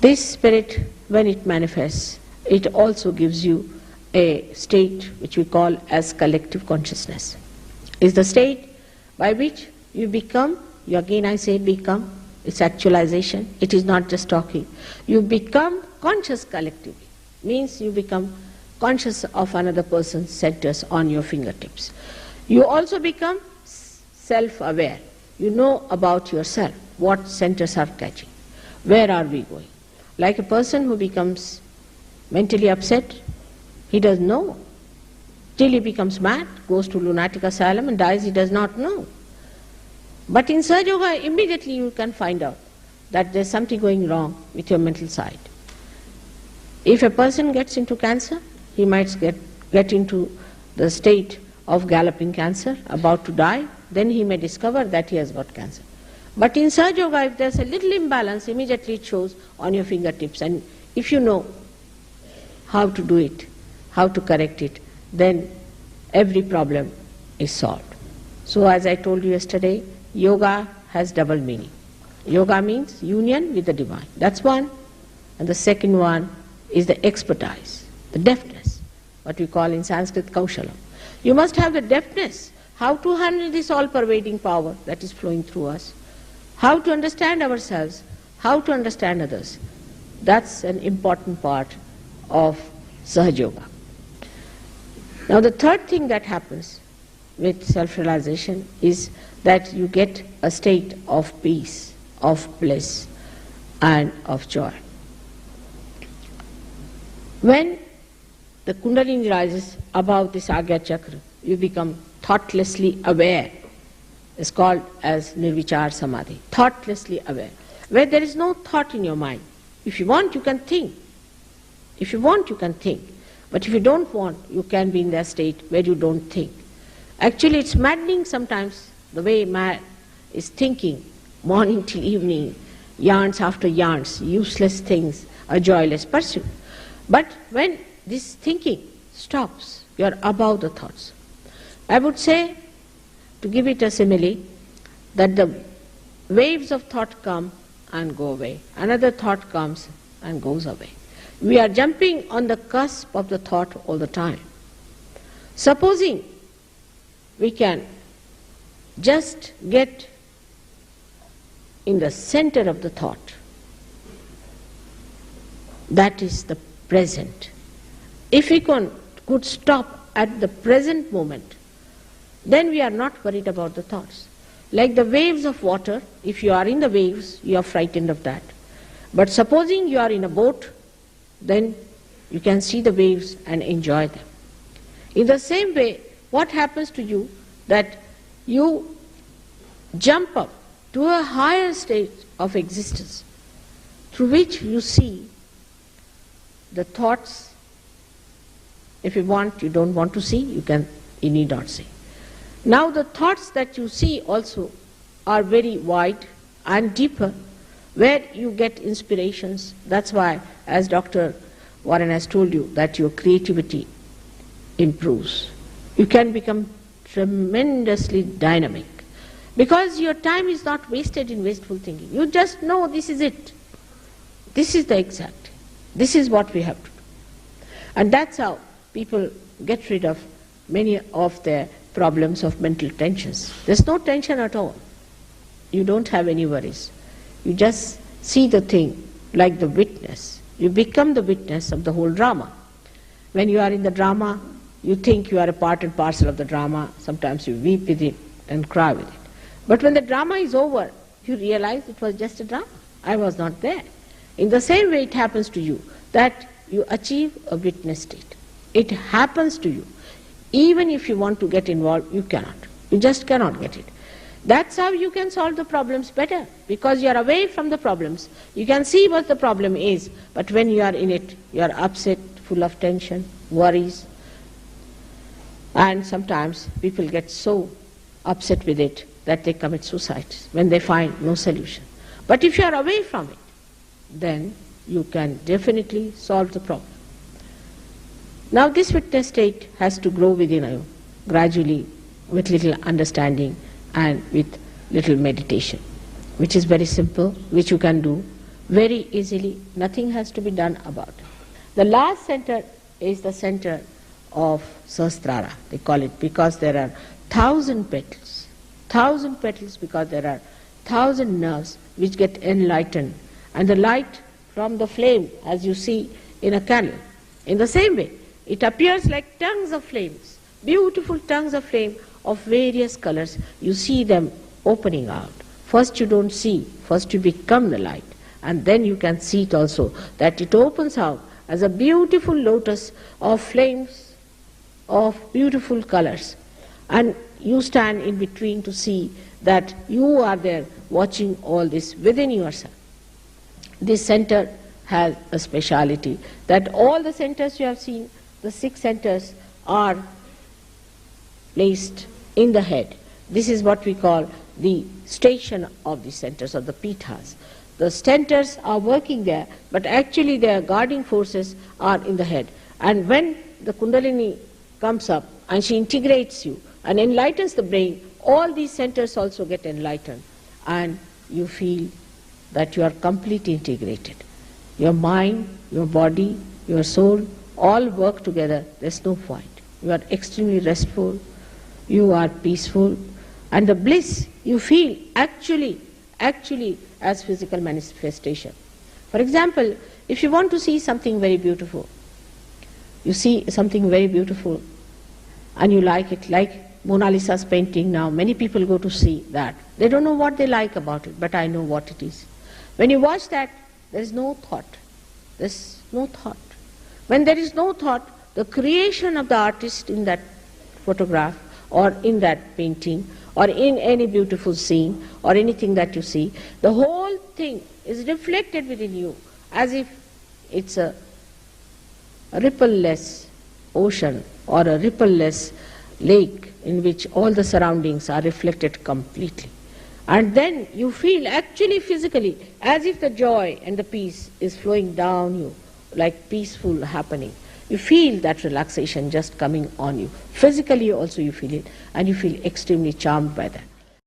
This spirit, when it manifests, it also gives you a state which we call as collective consciousness. It's the state by which you become, again I say become, it's actualization, it is not just talking. You become conscious collectively, means you become conscious of another person's centers on your fingertips. You also become self-aware. You know about yourself, what centers are catching, where are we going. Like a person who becomes mentally upset, he doesn't know. Till he becomes mad, goes to lunatic asylum and dies, he does not know. But in Sahaja Yoga, immediately you can find out that there's something going wrong with your mental side. If a person gets into cancer, he might get into the state of galloping cancer, about to die, then he may discover that he has got cancer. But in Sahaja Yoga, if there's a little imbalance, immediately it shows on your fingertips. And if you know how to do it, how to correct it, then every problem is solved. So as I told you yesterday, yoga has double meaning. Yoga means union with the divine. That's one. And the second one is the expertise, the deftness, what we call in Sanskrit kaushalam. You must have the deftness, how to handle this all-pervading power that is flowing through us, how to understand ourselves, how to understand others. That's an important part of Sahaja Yoga. Now the third thing that happens with self-realization is that you get a state of peace, of bliss and of joy. When the Kundalini rises above this Agya Chakra, you become thoughtlessly aware. It's called as Nirvichar Samadhi, thoughtlessly aware, where there is no thought in your mind. If you want, you can think. If you want, you can think. But if you don't want, you can be in that state where you don't think. Actually, it's maddening sometimes the way man is thinking morning till evening, yarns after yarns, useless things, a joyless pursuit. But when this thinking stops, you are above the thoughts. I would say, to give it a simile, that the waves of thought come and go away. Another thought comes and goes away. We are jumping on the cusp of the thought all the time. Supposing we can just get in the center of the thought, that is the present. If we could stop at the present moment, then we are not worried about the thoughts. Like the waves of water, if you are in the waves, you are frightened of that. But supposing you are in a boat, then you can see the waves and enjoy them. In the same way, what happens to you that you jump up to a higher state of existence through which you see the thoughts. If you want, you don't want to see, you need not see. Now the thoughts that you see also are very wide and deeper, where you get inspirations. That's why, as Dr. Warren has told you, that your creativity improves. You can become tremendously dynamic, because your time is not wasted in wasteful thinking. You just know this is it. This is the exact. This is what we have to do. And that's how people get rid of many of their problems of mental tensions. There's no tension at all. You don't have any worries. You just see the thing like the witness. You become the witness of the whole drama. When you are in the drama, you think you are a part and parcel of the drama. Sometimes you weep with it and cry with it. But when the drama is over, you realize it was just a drama. I was not there. In the same way it happens to you, that you achieve a witness state. It happens to you. Even if you want to get involved, you cannot. You just cannot get it. That's how you can solve the problems better, because you are away from the problems. You can see what the problem is, but when you are in it, you are upset, full of tension, worries. And sometimes people get so upset with it that they commit suicide when they find no solution. But if you are away from it, then you can definitely solve the problem. Now this witness state has to grow within you gradually, with little understanding and with little meditation, which is very simple, which you can do very easily. Nothing has to be done about it. The last center is the center of Sahasrara, they call it, because there are 1,000 petals. 1,000 petals because there are 1,000 nerves which get enlightened. And the light from the flame, as you see in a candle, in the same way, it appears like tongues of flames, beautiful tongues of flame of various colors. You see them opening out. First you don't see, first you become the light, and then you can see it also, that it opens out as a beautiful lotus of flames of beautiful colors. And you stand in between to see that you are there watching all this within yourself. This center has a speciality, that all the centers you have seen, the 6 centers, are placed in the head. This is what we call the station of the centers, or the pithas. The centers are working there, but actually their guarding forces are in the head. And when the Kundalini comes up and she integrates you and enlightens the brain, all these centers also get enlightened, and you feel that you are completely integrated. Your mind, your body, your soul all work together. There's no fight. You are extremely restful, you are peaceful, and the bliss you feel actually as physical manifestation. For example, if you want to see something very beautiful, you see something very beautiful and you like it, like Mona Lisa's painting now, many people go to see that. They don't know what they like about it, but I know what it is. When you watch that, there is no thought. There's no thought. When there is no thought, the creation of the artist in that photograph or in that painting or in any beautiful scene or anything that you see, the whole thing is reflected within you as if it's a ripple-less ocean or a ripple-less lake in which all the surroundings are reflected completely. And then you feel actually physically as if the joy and the peace is flowing down you, like peaceful happening. You feel that relaxation just coming on you. Physically also you feel it, and you feel extremely charmed by that.